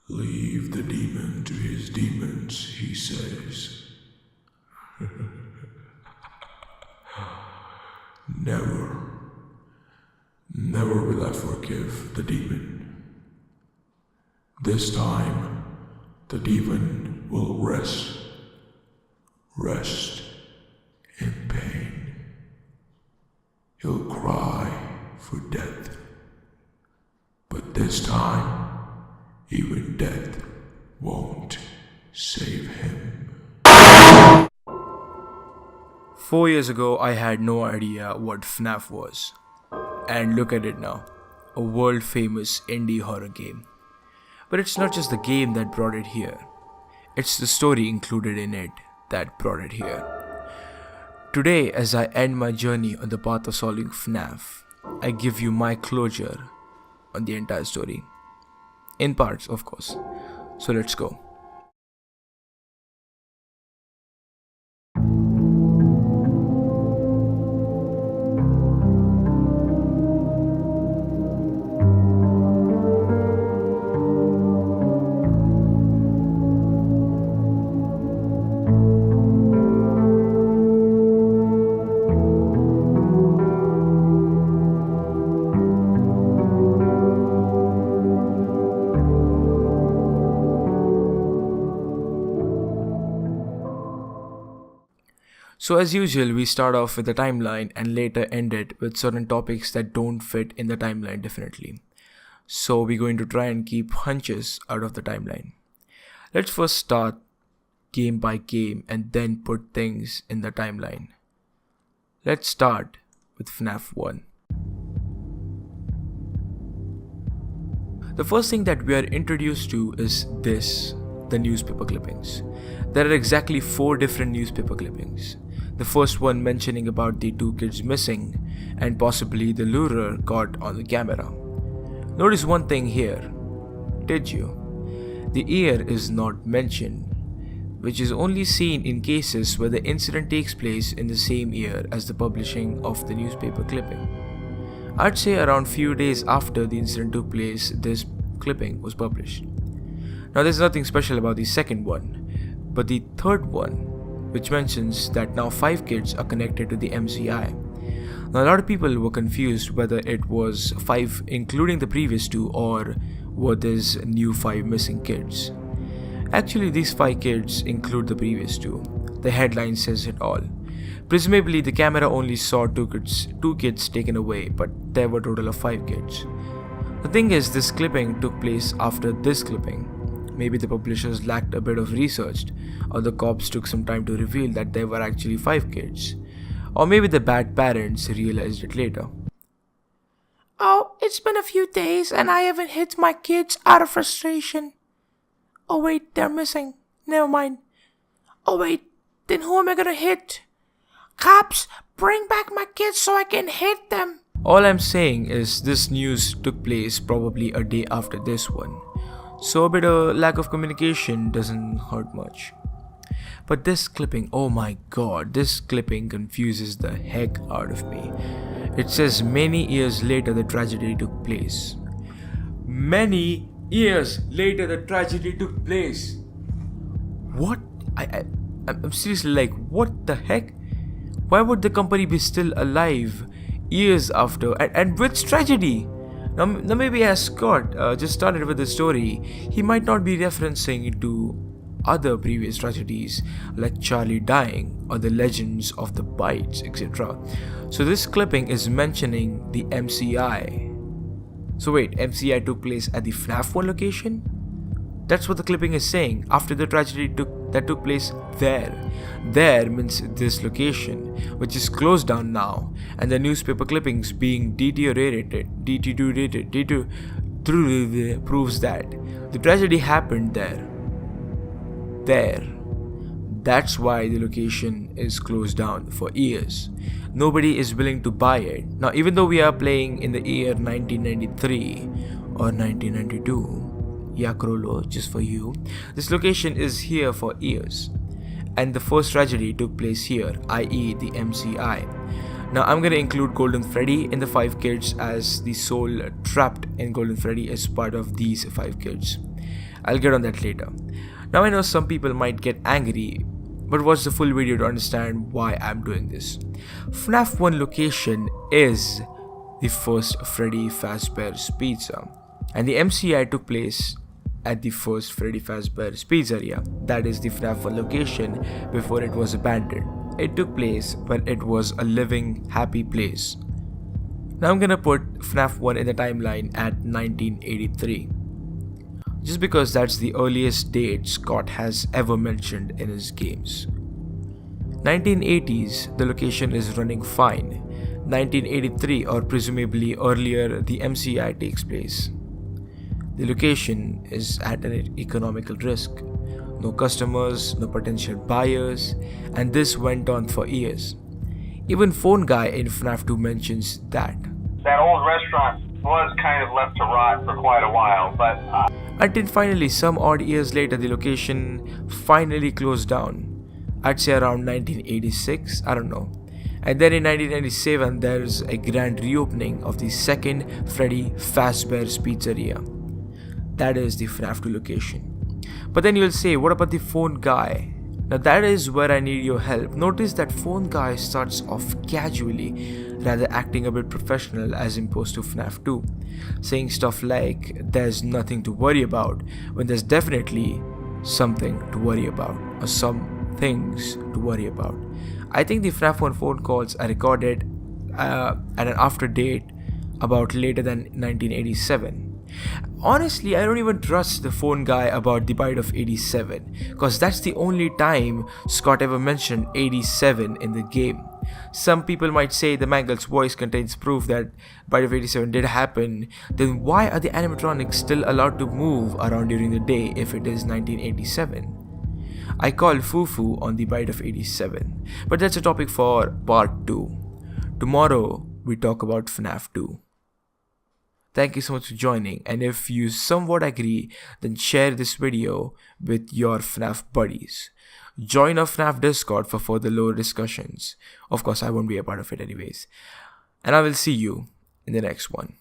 Leave the demon to his demons, he says. Never, never will I forgive the demon. This time, the demon will rest in pain. He'll cry for death. But this time, even death won't save him. 4 years ago, I had no idea what FNAF was. And look at it now, a world famous indie horror game. But it's not just the game that brought it here, it's the story included in it that brought it here. Today, as I end my journey on the path of solving FNAF, I give you my closure on the entire story. In parts, of course. So let's go. So as usual, we start off with the timeline and later end it with certain topics that don't fit in the timeline definitely. So we're going to try and keep hunches out of the timeline. Let's first start game by game and then put things in the timeline. Let's start with FNAF 1. The first thing that we are introduced to is the newspaper clippings. There are exactly 4 different newspaper clippings. The first one mentioning about the 2 kids missing and possibly the lurer caught on the camera. Notice one thing here, did you? The year is not mentioned, which is only seen in cases where the incident takes place in the same year as the publishing of the newspaper clipping. I'd say around few days after the incident took place, this clipping was published. Now there's nothing special about the second one, but the third one, which mentions that now 5 kids are connected to the MCI. Now a lot of people were confused whether it was 5 including the previous 2 or were these new 5 missing kids. Actually these 5 kids include the previous 2. The headline says it all. Presumably the camera only saw 2 kids taken away, but there were a total of 5 kids. The thing is, this clipping took place after this clipping. Maybe the publishers lacked a bit of research, or the cops took some time to reveal that there were actually 5 kids. Or maybe the bad parents realized it later. Oh, it's been a few days and I haven't hit my kids out of frustration. Oh wait, they're missing. Never mind. Oh wait, then who am I gonna hit? Cops, bring back my kids so I can hit them. All I'm saying is this news took place probably a day after this one. So a bit of lack of communication doesn't hurt much. But this clipping, oh my god, this clipping confuses the heck out of me. It says many years later the tragedy took place. Many years later the tragedy took place. What? I'm seriously like, what the heck? Why would the company be still alive years after? And which tragedy? Now maybe as Scott just started with the story, he might not be referencing to other previous tragedies like Charlie dying or the legends of the Bites, etc. So this clipping is mentioning the MCI. So wait, MCI took place at the FNAF 1 location? That's what the clipping is saying, after the tragedy took place there. There means this location, which is closed down now, and the newspaper clippings being deteriorated proves that the tragedy happened there. That's why the location is closed down for years. Nobody is willing to buy it. Now, even though we are playing in the year 1993 or 1992, Yakrolo, just for you, this location is here for years. And the first tragedy took place here, i.e. the MCI. Now I'm gonna include Golden Freddy in the 5 kids as the soul trapped in Golden Freddy as part of these 5 kids. I'll get on that later. Now I know some people might get angry, but watch the full video to understand why I'm doing this. FNAF 1 location is the first Freddy Fazbear's Pizza, and the MCI took place at the first Freddy Fazbear's Pizzeria, that is the FNAF 1 location before it was abandoned. It took place when it was a living, happy place. Now I'm gonna put FNAF 1 in the timeline at 1983, just because that's the earliest date Scott has ever mentioned in his games. 1980s, the location is running fine. 1983, or presumably earlier, the MCI takes place. The location is at an economical risk. No customers, no potential buyers, and this went on for years. Even Phone Guy in FNAF 2 mentions that. That old restaurant was kind of left to rot for quite a while, but... Until finally, some odd years later, the location finally closed down. I'd say around 1986, I don't know. And then in 1997, there's a grand reopening of the second Freddy Fazbear's Pizzeria. That is the FNAF 2 location. But then you'll say, what about the Phone Guy? Now that is where I need your help. Notice that Phone Guy starts off casually, rather acting a bit professional as opposed to FNAF 2, saying stuff like, there's nothing to worry about, when there's definitely something to worry about, or some things to worry about. I think the FNAF 1 phone calls are recorded at an after date about later than 1987. Honestly, I don't even trust the Phone Guy about the bite of 87, because that's the only time Scott ever mentioned 87 in the game. Some people might say the Mangle's voice contains proof that bite of 87 did happen. Then why are the animatronics still allowed to move around during the day if it is 1987? I call Fufu on the bite of 87, but that's a topic for part 2. Tomorrow we talk about FNAF 2. Thank you so much for joining, and if you somewhat agree, then share this video with your FNAF buddies. Join our FNAF Discord for further lore discussions. Of course, I won't be a part of it anyways. And I will see you in the next one.